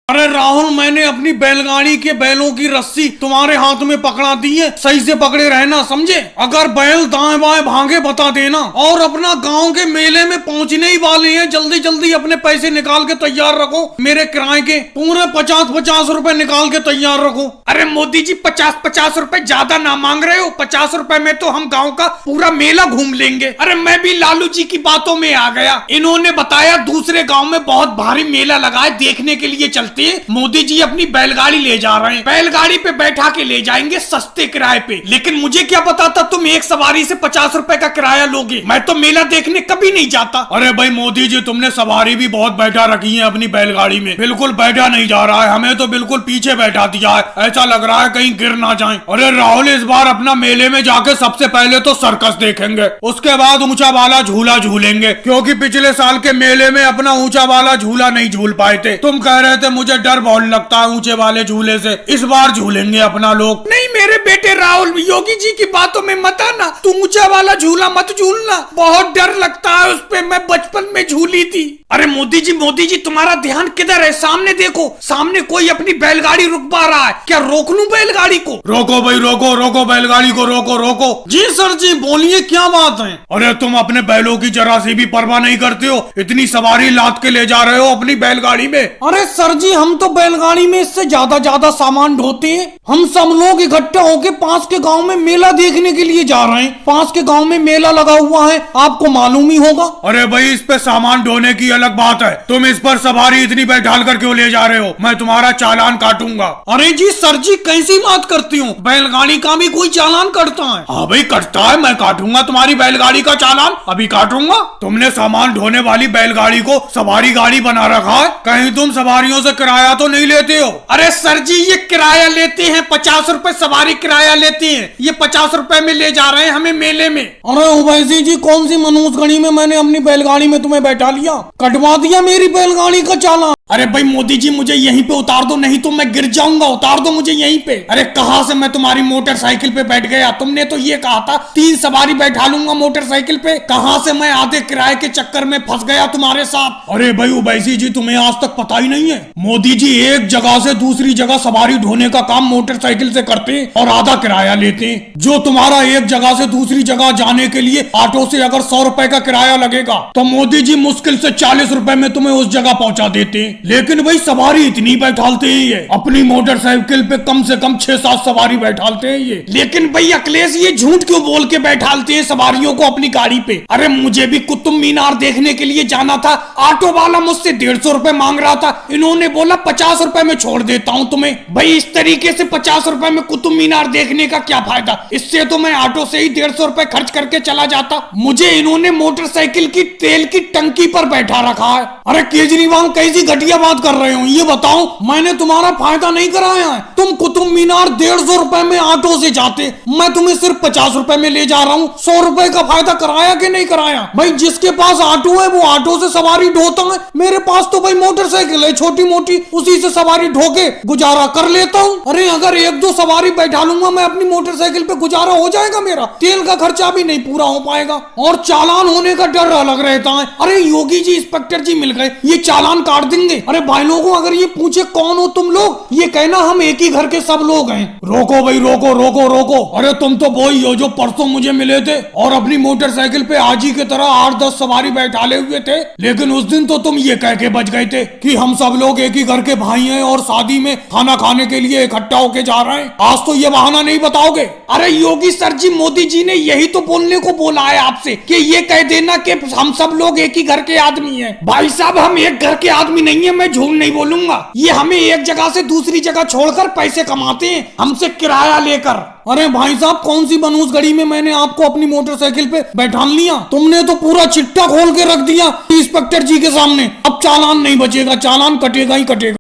अरे राहुल, मैंने अपनी बैलगाड़ी के बैलों की रस्सी तुम्हारे हाथ में पकड़ा दी है, सही से पकड़े रहना, समझे? अगर बैल दाएं बाएं भागे बता देना। और अपना गांव के मेले में पहुंचने ही वाले हैं, जल्दी जल्दी अपने पैसे निकाल के तैयार रखो। मेरे किराए के पूरे 50-50 रुपए निकाल के तैयार रखो। अरे मोदी जी, 50-50 रुपए ज्यादा ना मांग रहे हो? 50 रुपए में तो हम गाँव का पूरा मेला घूम लेंगे। अरे मैं भी लालू जी की बातों में आ गया। इन्होंने बताया दूसरे गाँव में बहुत भारी मेला लगा है, देखने के लिए चलते। मोदी जी अपनी बैलगाड़ी ले जा रहे हैं, बैलगाड़ी पे बैठा के ले जाएंगे सस्ते किराए पे। लेकिन मुझे क्या पता था तुम एक सवारी से 50 रुपए का किराया लोगे। मैं तो मेला देखने कभी नहीं जाता। अरे भाई मोदी जी, तुमने सवारी भी बहुत बैठा रखी है अपनी बैलगाड़ी में, बिल्कुल बैठा नहीं जा रहा है। हमें तो बिल्कुल पीछे बैठा दिया है, ऐसा लग रहा है कहीं गिर ना जाए। अरे राहुल, इस बार अपना मेले में जाके सबसे पहले तो सर्कस देखेंगे, उसके बाद ऊंचा वाला झूला झूलेंगे, क्योंकि पिछले साल के मेले में अपना ऊंचा वाला झूला नहीं झूल पाए थे। तुम कह रहे थे मुझे डर बहुत लगता है ऊंचे वाले झूले से, इस बार झूलेंगे अपना लोग। नहीं मेरे बेटे राहुल, योगी जी की बातों में मत आना। तू ऊंचा वाला झूला मत झूलना, बहुत डर लगता है उस पे। मैं बचपन में झूली थी। अरे मोदी जी तुम्हारा ध्यान किधर है? सामने देखो, सामने कोई अपनी बैलगाड़ी रुकवा रहा है। क्या रोक लूं बैलगाड़ी को? रोको भाई, रोको रोको बैलगाड़ी को, रोको रोको। जी सर जी, बोलिए क्या बात है? अरे तुम अपने बैलों की जरा सी भी परवाह नहीं करते हो, इतनी सवारी लाद के ले जा रहे हो अपनी बैलगाड़ी में। अरे सर जी, हम तो बैलगाड़ी में इससे ज्यादा सामान ढोते हैं। हम सब लोग इकट्ठा होके पास के गांव में मेला देखने के लिए जा रहे हैं। पास के गांव में मेला लगा हुआ है, आपको मालूम ही होगा। अरे भाई, इस पे सामान ढोने की अलग बात है, तुम इस पर सवारी इतनी बैठाल कर क्यों ले जा रहे हो? मैं तुम्हारा चालान काटूंगा। अरे जी सर जी, कैसी बात करती हूँ? बैलगाड़ी का भी कोई चालान कटता है? हाँ भाई कटता है, मैं काटूंगा तुम्हारी बैलगाड़ी का चालान, अभी काटूंगा। तुमने सामान ढोने वाली बैलगाड़ी को सवारी गाड़ी बना रखा है, कहीं तुम सवारियों से किराया तो नहीं लेते हो? अरे सर जी, ये किराया लेते हैं, 50 रुपए सवारी किराया लेते हैं। ये 50 रुपए में ले जा रहे हैं हमें मेले में। अरे उवैसी जी, कौन सी मनुष्यगढ़ी में मैंने अपनी बैलगाड़ी में तुम्हें बैठा लिया, कटवा दिया मेरी बैलगाड़ी का चालान। अरे भाई मोदी जी, मुझे यहीं पे उतार दो, नहीं तो मैं गिर जाऊंगा। उतार दो मुझे यहीं पे। अरे कहाँ से मैं तुम्हारी मोटरसाइकिल पे बैठ गया? तुमने तो ये कहा था 3 सवारी बैठा लूंगा मोटरसाइकिल पे। कहाँ से मैं आधे किराए के चक्कर में फंस गया तुम्हारे साथ? अरे भाई उवैसी जी, तुम्हें आज तक पता ही नहीं है, मोदी जी एक जगह से दूसरी जगह सवारी ढोने का काम मोटरसाइकिल से करते हैं और आधा किराया लेते हैं। जो तुम्हारा एक जगह से दूसरी जगह जाने के लिए ऑटो से अगर 100 रुपए का किराया लगेगा, तो मोदी जी मुश्किल से 40 रुपए में तुम्हें उस जगह पहुंचा देते हैं। लेकिन भाई सवारी इतनी बैठालते हैं ये, अपनी मोटरसाइकिल पे कम से कम 6-7 सवारी बैठालते हैं ये। लेकिन भाई अखिलेश, ये झूठ क्यों बोल के बैठालते हैं सवारियों को अपनी गाड़ी पे? अरे मुझे भी कुतुब मीनार देखने के लिए जाना था, ऑटो वाला मुझसे 150 रुपए मांग रहा था। इन्होंने बोला 50 रुपए में छोड़ देता हूँ तुम्हें। भाई इस तरीके से 50 रुपए में कुतुब मीनार देखने का क्या फायदा? इससे तो मैं ऑटो से ही 150 रुपए खर्च करके चला जाता। मुझे इन्होंने मोटरसाइकिल की तेल की टंकी पर बैठा रखा है। अरे केजरीवाल, कैसी घटिया बात कर रहे हो? ये बताओ, मैंने तुम्हारा फायदा नहीं कराया है। तुम कुतुब मीनार 150 रुपए में ऑटो से जाते, मैं तुम्हें सिर्फ 50 रुपए में ले जा रहा हूँ। 100 रुपए का फायदा कराया कि नहीं कराया? भाई जिसके पास ऑटो है वो ऑटो से सवारी ढोता है, मेरे पास तो भाई मोटरसाइकिल है छोटी मोटी, उसी से सवारी ढोके गुजारा कर लेता हूँ। अरे अगर 1-2 सवारी बैठा लूंगा मैं अपनी मोटरसाइकिल पे, गुजारा हो जाएगा मेरा। तेल का खर्चा भी नहीं पूरा हो पाएगा और चालान होने का डर अलग रहता है। अरे योगी जी, इंस्पेक्टर जी मिल गए, ये चालान काट देंगे। अरे भाई लोगों, अगर ये पूछे कौन हो तुम लोग, ये कहना हम एक ही घर के सब लोग हैं। रोको भाई, रोको रोको रोको। अरे तुम तो वही हो जो परसों मुझे मिले थे और अपनी मोटरसाइकिल पे आजी की तरह 8-10 सवारी बैठाले हुए थे। लेकिन उस दिन तो तुम ये कह के बच गए थे कि हम सब लोग एक ही घर के भाई हैं और शादी में खाना खाने के लिए इकट्ठा होके जा रहे हैं। आज तो ये बहाना नहीं बताओगे? अरे योगी सर जी, मोदी जी ने यही तो बोलने को बोला है आपसे कि ये कह देना कि हम सब लोग एक ही घर के आदमी हैं। भाई साहब, हम एक घर के आदमी नहीं है, मैं झूठ नहीं बोलूंगा। ये हमें एक जगह से दूसरी जगह छोड़कर पैसे कमाते हैं, हमसे किराया लेकर। अरे भाई साहब, कौन सी बनूसगढ़ी में मैंने आपको अपनी मोटरसाइकिल पे बैठा लिया? तुमने तो पूरा चिट्ठा खोल के रख दिया इंस्पेक्टर जी के सामने। अब चालान नहीं बचेगा, चालान कटेगा ही कटेगा।